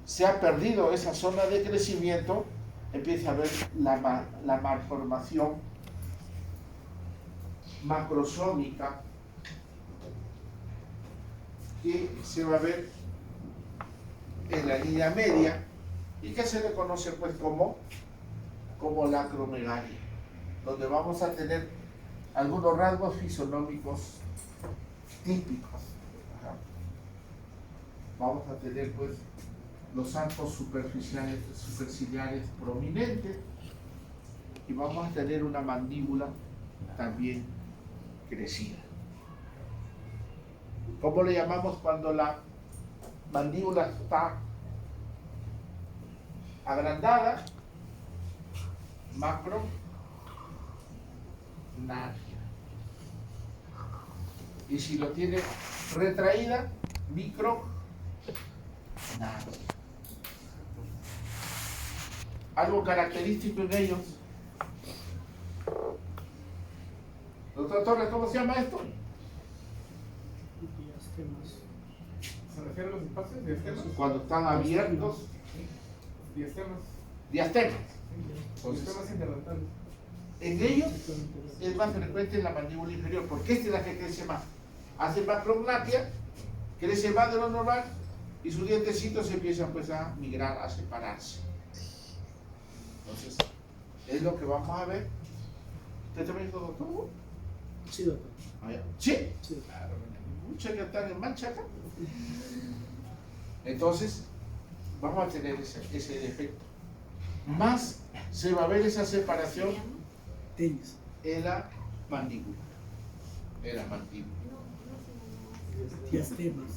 se ha perdido esa zona de crecimiento, empieza a haber la malformación macrosómica que se va a ver en la línea media y que se le conoce pues como la acromegalia, donde vamos a tener algunos rasgos fisonómicos típicos. Vamos a tener pues los arcos superciliares prominentes y vamos a tener una mandíbula también crecida. ¿Cómo le llamamos cuando la mandíbula está agrandada? Macronaria. Y si lo tiene retraída, micronaria. Algo característico en ellos. Doctor Torres, ¿cómo se llama esto? ¿Se refiere a los espacios? ¿Diastemas? Cuando están abiertos. Diastemas. Diastemas. Diastemas interdentales. En ellos es más frecuente en la mandíbula inferior, porque esta es la que crece más. Hace macrognatia, crece más de lo normal y sus dientecitos empiezan pues a migrar, a separarse. Entonces, es lo que vamos a ver. ¿Usted también es doctor? Sí, doctor. ¿Sí? Sí. Claro, muchas que están en mancha acá. Entonces, vamos a tener ese defecto. Más se va a ver esa separación Tenis. en la mandíbula. En la mandíbula. Diastemas.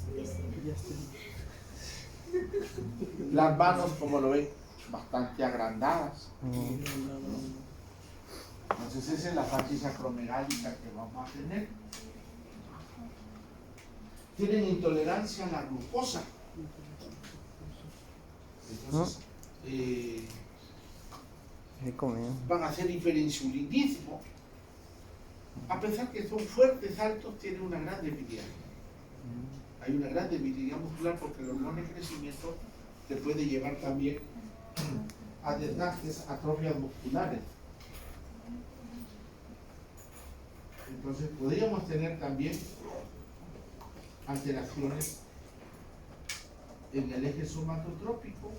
Las manos, como lo ven, bastante agrandadas. Entonces esa es la fascia acromegálica que vamos a tener. Tienen intolerancia a la glucosa. Entonces van a hacer hiperinsulinismo. A pesar que son fuertes, altos, tienen una gran debilidad. Hay una gran debilidad muscular porque el hormona de crecimiento te puede llevar también a desgastes, atrofias musculares. Entonces podríamos tener también alteraciones en el eje somatotrópico,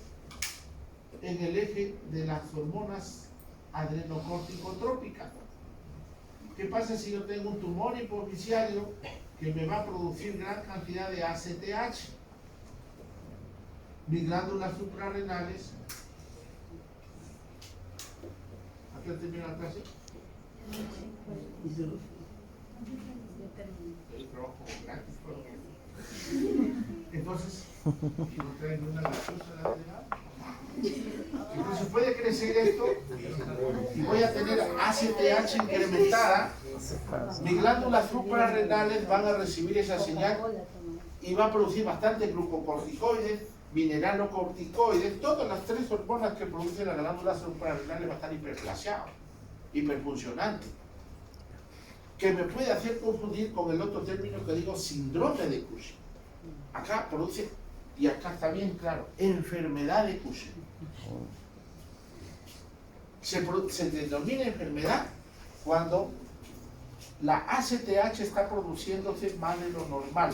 en el eje de las hormonas adrenocorticotrópicas. ¿Qué pasa si yo tengo un tumor hipofisiario que me va a producir gran cantidad de ACTH? Mis glándulas suprarrenales. ¿A qué termina la clase? El trabajo gratis, entonces, no traen una gaseosa lateral. Entonces puede crecer esto y voy a tener ACTH incrementada. Mis glándulas suprarrenales van a recibir esa señal y va a producir bastante glucocorticoides, mineralocorticoides, todas las tres hormonas que producen las glándulas suprarrenales van a estar hiperplaseadas, hiperfuncionantes, que me puede hacer confundir con el otro término que digo, síndrome de Cushing. Acá produce, y acá está bien claro, enfermedad de Cushing. Se denomina enfermedad cuando la ACTH está produciéndose más de lo normal,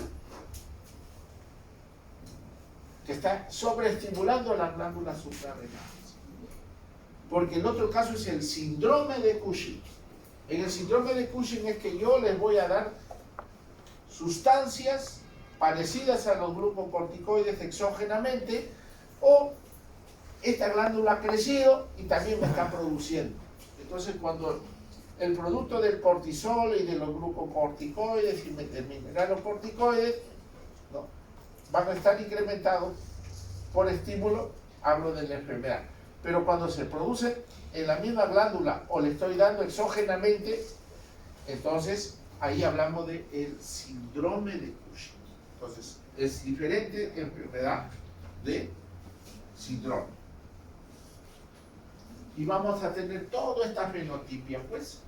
que está sobreestimulando las glándulas suprarrenales. Porque el otro caso es el síndrome de Cushing. En el síndrome de Cushing es que yo les voy a dar sustancias parecidas a los glucocorticoides exógenamente, o esta glándula ha crecido y también me está produciendo. Entonces cuando el producto del cortisol y de los glucocorticoides y de mineralocorticoides van a estar incrementados por estímulo hablo de la enfermedad. Pero cuando se produce en la misma glándula o le estoy dando exógenamente, entonces ahí hablamos del síndrome de Cushing. Entonces es diferente enfermedad de síndrome. Y vamos a tener toda esta fenotipia, pues.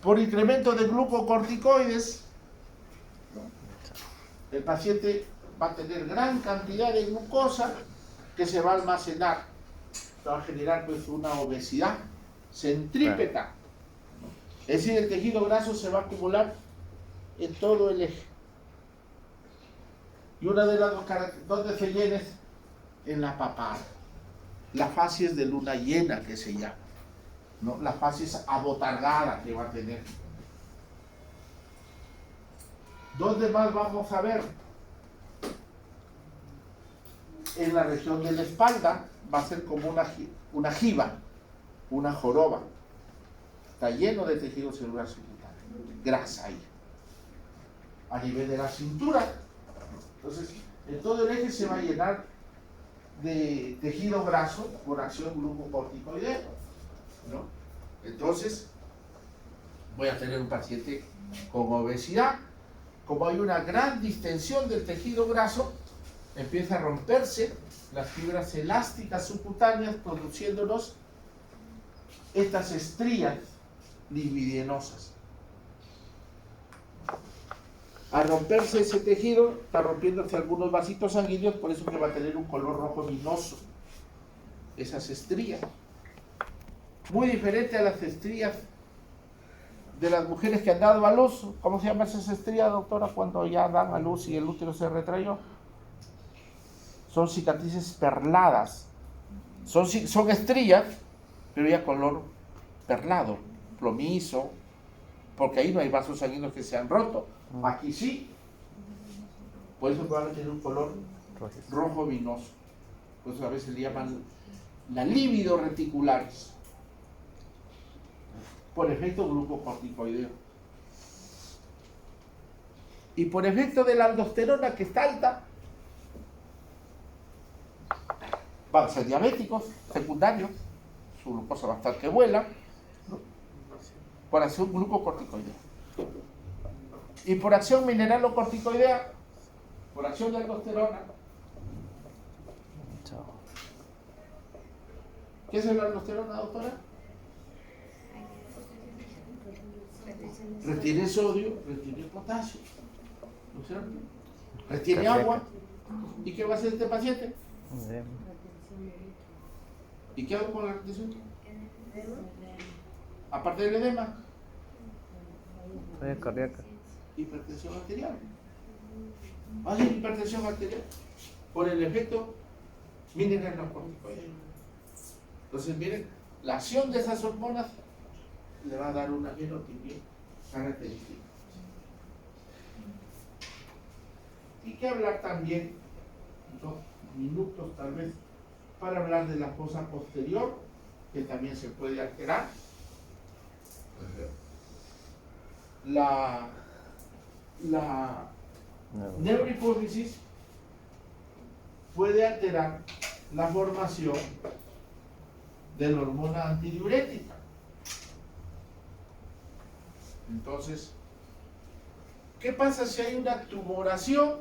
Por incremento de glucocorticoides, el paciente va a tener gran cantidad de glucosa que se va a almacenar. Va a generar pues una obesidad centrípeta. Es decir, el tejido graso se va a acumular en todo el eje. Y una de las dos características, ¿dónde se llena? En la papada. La facies de luna llena que se llama, ¿no? La facies abotargada que va a tener. ¿Dónde más vamos a ver? En la región de la espalda va a ser como una jiba, una joroba. Está lleno de tejido celular subcutáneo, grasa ahí. A nivel de la cintura, entonces, en todo el eje se va a llenar de tejido graso por acción glucocorticoidea, ¿no? Entonces, voy a tener un paciente con obesidad. Como hay una gran distensión del tejido graso, empieza a romperse las fibras elásticas subcutáneas, produciéndonos estas estrías libidinosas. Al romperse ese tejido, está rompiéndose algunos vasitos sanguíneos, por eso que va a tener un color rojo vinoso, esas estrías. Muy diferente a las estrías de las mujeres que han dado a luz. ¿Cómo se llama esas estrías, doctora, cuando ya dan a luz y el útero se retrayó? Son cicatrices perladas. Son estrías, pero ya color perlado, plomizo, porque ahí no hay vasos sanguíneos que se han roto. Aquí sí. Por eso van a tener un color rojo vinoso. Por eso a veces le llaman la libido reticularis, por efecto glucocorticoideo. Y por efecto de la aldosterona que está alta, van a ser diabéticos secundarios, su glucosa va a estar que vuela, ¿no? Por acción glucocorticoidea. Y por acción mineralocorticoidea, por acción de aldosterona. ¿Qué es la aldosterona, doctora? Retiene sodio, retiene potasio, ¿no es cierto? Retiene agua. ¿Y qué va a hacer este paciente? ¿Y qué hago con la retención? Aparte del edema, cardíaca. hipertensión arterial. ¿Va a ser hipertensión arterial? Por el efecto mineralocorticoideo. Entonces, miren, la acción de esas hormonas le va a dar una fenotipia característica. Y que hablar también, 2 minutos tal vez, para hablar de la fosa posterior, que también se puede alterar. La neurohipófisis puede alterar la formación de la hormona antidiurética. Entonces, ¿qué pasa si hay una tumoración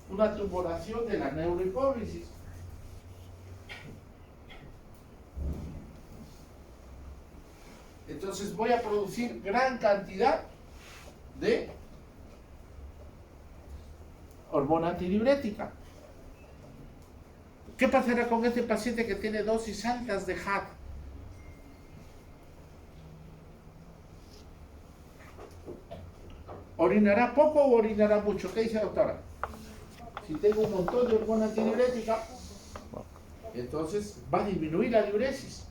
de la neurohipófisis? Entonces voy a producir gran cantidad de hormona antidiurética. ¿Qué pasará con este paciente que tiene dosis altas de HAT? ¿Orinará poco o orinará mucho? ¿Qué dice la doctora? Si tengo un montón de hormona antidiurética, entonces va a disminuir la diuresis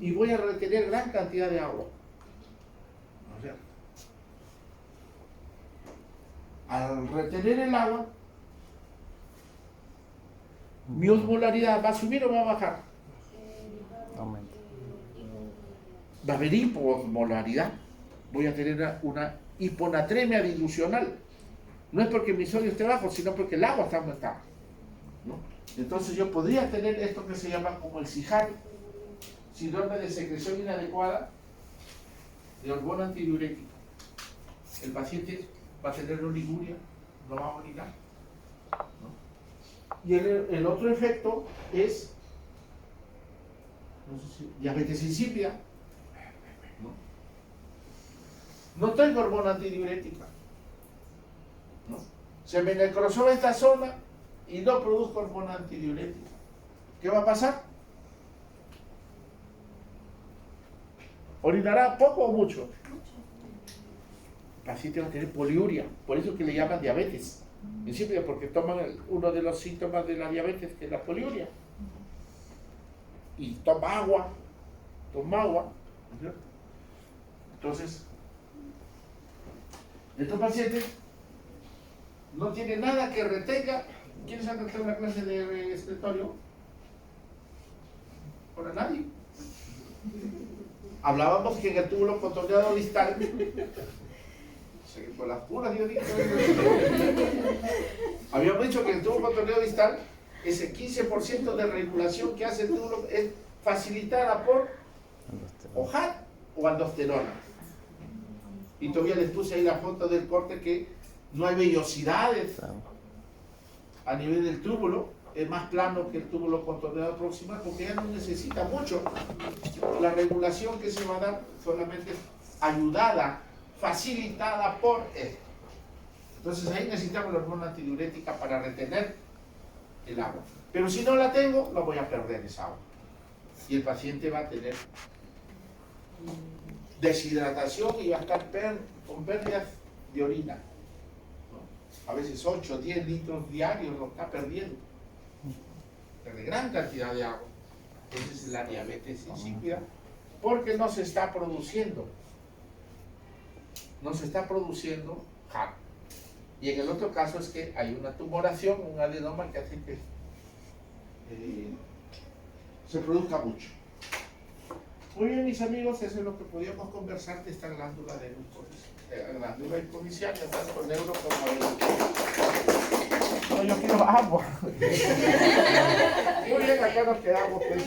y voy a retener gran cantidad de agua. ¿No es cierto? Al retener el agua, mi osmolaridad va a subir o va a bajar. Aumenta. Va a haber hipoosmolaridad. Voy a tener una hiponatremia dilucional. No es porque mi sodio esté bajo, sino porque el agua está aumentada, ¿no? Entonces yo podría tener esto que se llama como el SIHAR, síndrome de secreción inadecuada de hormona antidiurética. El paciente va a tener oliguria, no va a orinar, ¿no? Y el otro efecto es, no sé si, diabetes insípida. No tengo hormona antidiurética, ¿no? Se me necrosó esta zona y no produzco hormona antidiurética. ¿Qué va a pasar? ¿Orinará poco o mucho? El paciente va a tener poliuria, por eso que le llaman diabetes insípida, porque toman uno de los síntomas de la diabetes, que es la poliuria. Y toma agua, ¿no? Entonces, estos pacientes no tienen nada que retenga. ¿Quiénes han tratado una clase de excretorio? Para nadie. Hablábamos que en el túbulo contorneado distal, por las puras, yo digo, habíamos dicho que el túbulo contorneado distal, ese 15% de regulación que hace el túbulo es facilitada por OJAT o aldosterona. Y todavía les puse ahí la foto del corte, que no hay vellosidades a nivel del túbulo, es más plano que el túbulo contorneado proximal, porque ya no necesita mucho. La regulación que se va a dar solamente es ayudada, facilitada por esto. Entonces ahí necesitamos la hormona antidiurética para retener el agua. Pero si no la tengo, la voy a perder esa agua. Y el paciente va a tener deshidratación y va a estar con pérdidas de orina, ¿no? A veces 8 o 10 litros diarios lo está perdiendo, de gran cantidad de agua. Esa es la diabetes insípida, porque no se está produciendo HAR. Y en el otro caso es que hay una tumoración, un adenoma que hace que se produzca mucho. Muy bien, mis amigos, eso es lo que podíamos conversar de esta glándula de glándula hipofisiaria, tanto neuro como no, yo quiero agua. Muy bien, acá nos quedamos, pues.